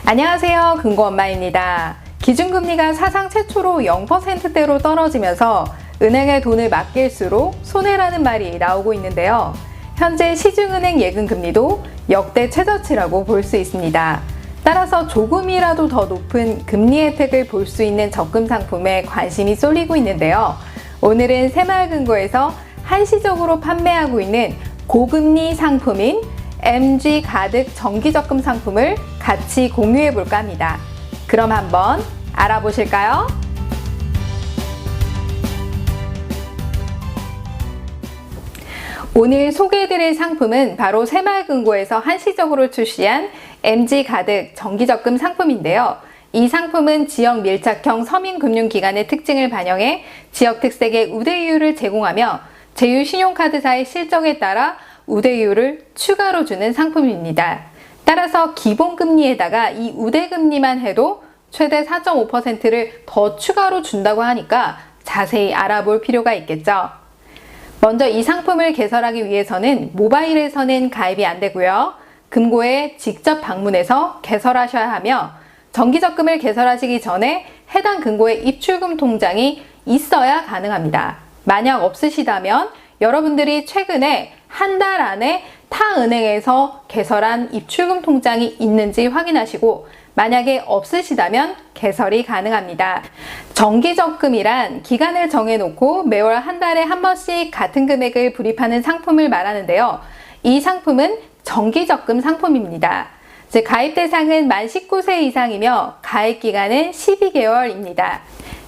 안녕하세요. 금고엄마입니다. 기준금리가 사상 최초로 0%대로 떨어지면서 은행에 돈을 맡길수록 손해라는 말이 나오고 있는데요. 현재 시중은행 예금금리도 역대 최저치라고 볼 수 있습니다. 따라서 조금이라도 더 높은 금리 혜택을 볼 수 있는 적금 상품에 관심이 쏠리고 있는데요. 오늘은 새마을금고에서 한시적으로 판매하고 있는 고금리 상품인 MG 가득 정기적금 상품을 같이 공유해 볼까 합니다. 그럼 한번 알아보실까요? 오늘 소개해드릴 상품은 바로 새마을금고에서 한시적으로 출시한 MG 가득 정기적금 상품인데요. 이 상품은 지역 밀착형 서민금융기관의 특징을 반영해 지역 특색의 우대이율을 제공하며 제휴신용카드사의 실적에 따라 우대이율을 추가로 주는 상품입니다. 따라서 기본금리에다가 이 우대금리만 해도 최대 4.5%를 더 추가로 준다고 하니까 자세히 알아볼 필요가 있겠죠. 먼저 이 상품을 개설하기 위해서는 모바일에서는 가입이 안 되고요. 금고에 직접 방문해서 개설하셔야 하며 정기적금을 개설하시기 전에 해당 금고의 입출금 통장이 있어야 가능합니다. 만약 없으시다면 여러분들이 최근에 한 달 안에 타 은행에서 개설한 입출금 통장이 있는지 확인하시고 만약에 없으시다면 개설이 가능합니다. 정기적금이란 기간을 정해놓고 매월 한 달에 한 번씩 같은 금액을 불입하는 상품을 말하는데요. 이 상품은 정기적금 상품입니다. 즉 가입 대상은 만 19세 이상이며 가입 기간은 12개월입니다.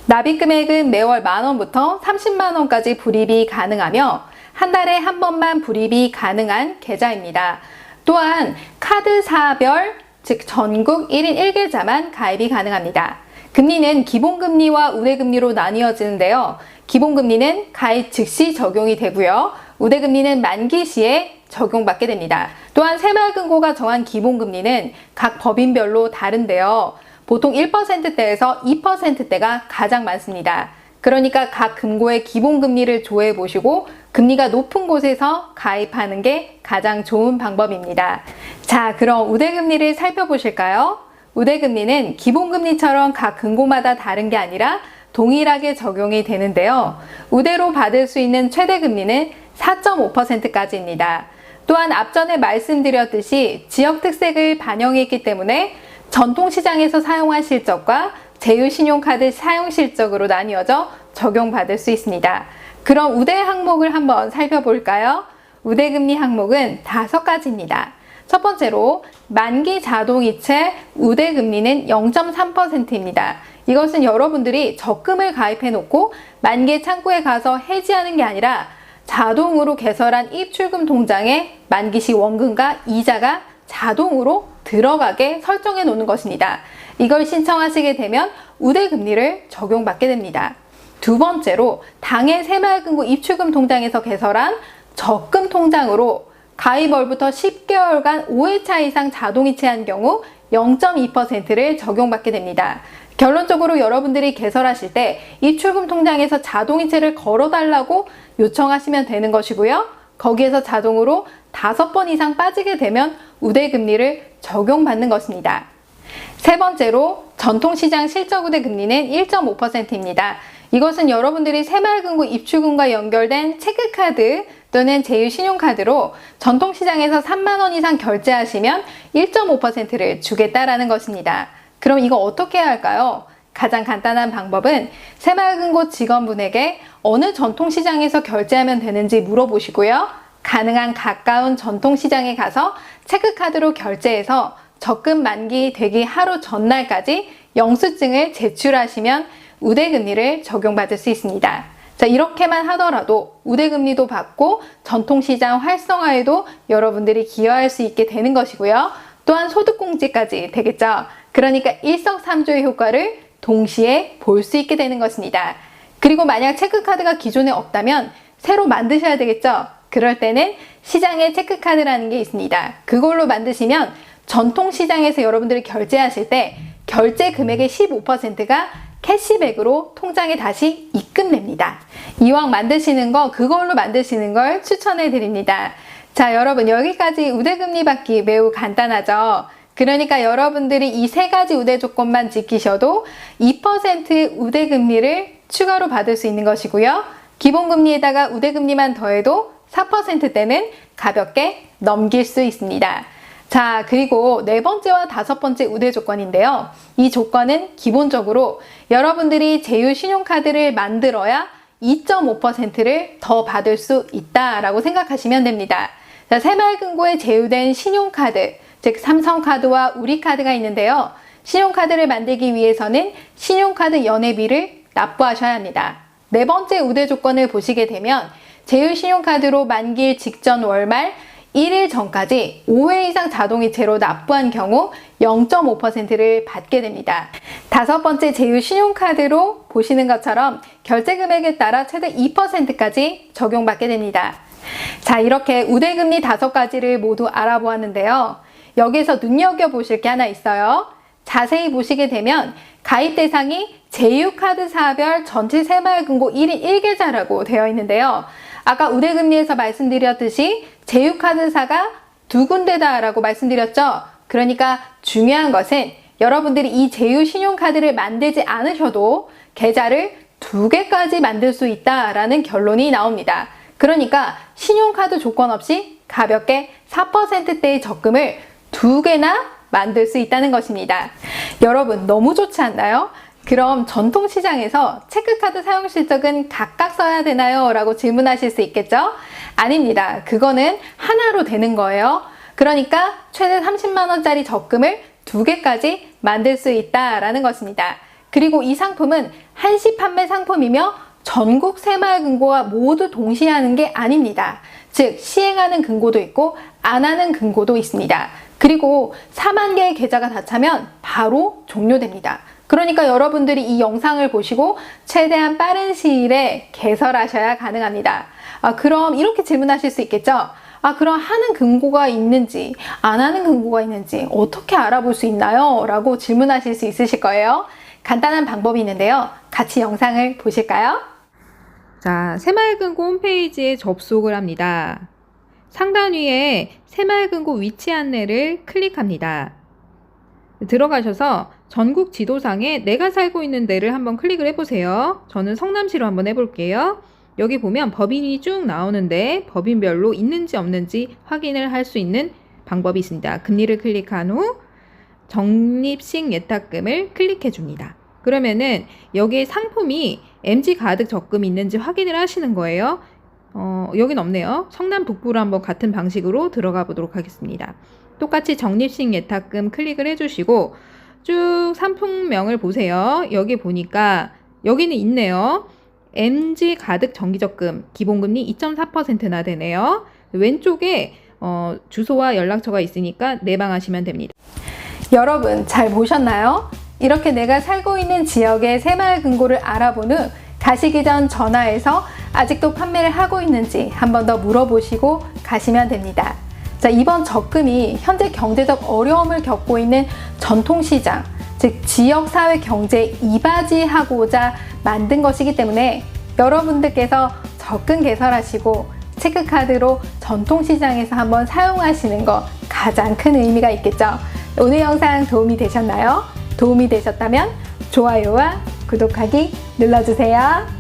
납입 금액은 매월 만원부터 30만원까지 불입이 가능하며 한 달에 한 번만 불입이 가능한 계좌입니다. 또한 카드사별, 즉 전국 1인 1계좌만 가입이 가능합니다. 금리는 기본금리와 우대금리로 나뉘어지는데요. 기본금리는 가입 즉시 적용이 되고요. 우대금리는 만기 시에 적용받게 됩니다. 또한 새마을금고가 정한 기본금리는 각 법인별로 다른데요. 보통 1%대에서 2%대가 가장 많습니다. 그러니까 각 금고의 기본금리를 조회해 보시고 금리가 높은 곳에서 가입하는 게 가장 좋은 방법입니다. 자, 그럼 우대금리를 살펴보실까요? 우대금리는 기본금리처럼 각 금고마다 다른 게 아니라 동일하게 적용이 되는데요. 우대로 받을 수 있는 최대금리는 4.5%까지입니다. 또한 앞전에 말씀드렸듯이 지역 특색을 반영했기 때문에 전통시장에서 사용한 실적과 제휴신용카드 사용 실적으로 나뉘어져 적용받을 수 있습니다. 그럼 우대 항목을 한번 살펴볼까요? 우대금리 항목은 5가지입니다. 첫 번째로 만기 자동이체 우대금리는 0.3%입니다. 이것은 여러분들이 적금을 가입해 놓고 만기 창구에 가서 해지하는 게 아니라 자동으로 개설한 입출금 통장에 만기시 원금과 이자가 자동으로 들어가게 설정해 놓는 것입니다. 이걸 신청하시게 되면 우대금리를 적용받게 됩니다. 두 번째로 당해 새마을금고 입출금 통장에서 개설한 적금 통장으로 가입월부터 10개월간 5회차 이상 자동이체한 경우 0.2%를 적용받게 됩니다. 결론적으로 여러분들이 개설하실 때 입출금 통장에서 자동이체를 걸어달라고 요청하시면 되는 것이고요. 거기에서 자동으로 5번 이상 빠지게 되면 우대금리를 적용받는 것입니다. 세 번째로 전통시장 실적우대 금리는 1.5%입니다. 이것은 여러분들이 새마을금고 입출금과 연결된 체크카드 또는 제휴신용카드로 전통시장에서 3만원 이상 결제하시면 1.5%를 주겠다라는 것입니다. 그럼 이거 어떻게 해야 할까요? 가장 간단한 방법은 새마을금고 직원분에게 어느 전통시장에서 결제하면 되는지 물어보시고요. 가능한 가까운 전통시장에 가서 체크카드로 결제해서 적금 만기 되기 하루 전날까지 영수증을 제출하시면 우대금리를 적용받을 수 있습니다. 자, 이렇게만 하더라도 우대금리도 받고 전통시장 활성화에도 여러분들이 기여할 수 있게 되는 것이고요. 또한 소득공제까지 되겠죠. 그러니까 일석삼조의 효과를 동시에 볼 수 있게 되는 것입니다. 그리고 만약 체크카드가 기존에 없다면 새로 만드셔야 되겠죠. 그럴 때는 시장에 체크카드라는 게 있습니다. 그걸로 만드시면 전통시장에서 여러분들이 결제하실 때 결제 금액의 15%가 캐시백으로 통장에 다시 입금됩니다. 이왕 만드시는 거 그걸로 만드시는 걸 추천해 드립니다. 자, 여러분 여기까지 우대금리 받기 매우 간단하죠? 그러니까 여러분들이 이 세 가지 우대 조건만 지키셔도 2%의 우대금리를 추가로 받을 수 있는 것이고요. 기본금리에다가 우대금리만 더해도 4%대는 가볍게 넘길 수 있습니다. 자, 그리고 네 번째와 다섯 번째 우대 조건인데요. 이 조건은 기본적으로 여러분들이 제휴 신용카드를 만들어야 2.5%를 더 받을 수 있다라고 생각하시면 됩니다. 자, 새마을금고에 제휴된 신용카드, 즉 삼성카드와 우리카드가 있는데요. 신용카드를 만들기 위해서는 신용카드 연회비를 납부하셔야 합니다. 네 번째 우대 조건을 보시게 되면 제휴 신용카드로 만기일 직전 월말 1일 전까지 5회 이상 자동이체로 납부한 경우 0.5%를 받게 됩니다. 다섯 번째 제휴 신용카드로 보시는 것처럼 결제 금액에 따라 최대 2%까지 적용받게 됩니다. 자, 이렇게 우대금리 5가지를 모두 알아보았는데요. 여기에서 눈여겨보실 게 하나 있어요. 자세히 보시게 되면 가입 대상이 제휴카드사별 전체 새마을금고 1인 1계좌라고 되어 있는데요. 아까 우대금리에서 말씀드렸듯이 제휴카드사가 두 군데다라고 말씀드렸죠. 그러니까 중요한 것은 여러분들이 이 제휴 신용카드를 만들지 않으셔도 계좌를 2개까지 만들 수 있다라는 결론이 나옵니다. 그러니까 신용카드 조건 없이 가볍게 4%대의 적금을 2개나 만들 수 있다는 것입니다. 여러분 너무 좋지 않나요? 그럼 전통시장에서 체크카드 사용 실적은 각각 써야 되나요? 라고 질문하실 수 있겠죠? 아닙니다. 그거는 하나로 되는 거예요. 그러니까 최대 30만 원짜리 적금을 2개까지 만들 수 있다라는 것입니다. 그리고 이 상품은 한시 판매 상품이며 전국 새마을금고와 모두 동시에 하는 게 아닙니다. 즉 시행하는 금고도 있고 안 하는 금고도 있습니다. 그리고 4만 개의 계좌가 다 차면 바로 종료됩니다. 그러니까 여러분들이 이 영상을 보시고 최대한 빠른 시일에 개설하셔야 가능합니다. 그럼 이렇게 질문하실 수 있겠죠? 그럼 하는 금고가 있는지 안 하는 금고가 있는지 어떻게 알아볼 수 있나요? 라고 질문하실 수 있으실 거예요. 간단한 방법이 있는데요. 같이 영상을 보실까요? 자, 새마을금고 홈페이지에 접속을 합니다. 상단 위에 새마을금고 위치 안내를 클릭합니다. 들어가셔서 전국 지도상에 내가 살고 있는 데를 한번 클릭을 해보세요. 저는 성남시로 한번 해볼게요. 여기 보면 법인이 쭉 나오는데 법인별로 있는지 없는지 확인을 할 수 있는 방법이 있습니다. 금리를 클릭한 후 적립식 예탁금을 클릭해 줍니다. 그러면은 여기에 상품이 MG가득 적금이 있는지 확인을 하시는 거예요. 여긴 없네요. 성남 북부로 한번 같은 방식으로 들어가 보도록 하겠습니다. 똑같이 적립식 예탁금 클릭을 해주시고 쭉 상품명을 보세요. 여기 보니까 여기는 있네요. MG가득 정기적금 기본금리 2.4%나 되네요. 왼쪽에 주소와 연락처가 있으니까 내방하시면 됩니다. 여러분 잘 보셨나요? 이렇게 내가 살고 있는 지역의 새마을금고를 알아본 후 가시기 전 전화해서 아직도 판매를 하고 있는지 한 번 더 물어보시고 가시면 됩니다. 자, 이번 적금이 현재 경제적 어려움을 겪고 있는 전통시장, 즉 지역사회 경제에 이바지하고자 만든 것이기 때문에 여러분들께서 적금 개설하시고 체크카드로 전통시장에서 한번 사용하시는 거 가장 큰 의미가 있겠죠. 오늘 영상 도움이 되셨나요? 도움이 되셨다면 좋아요와 구독하기 눌러주세요.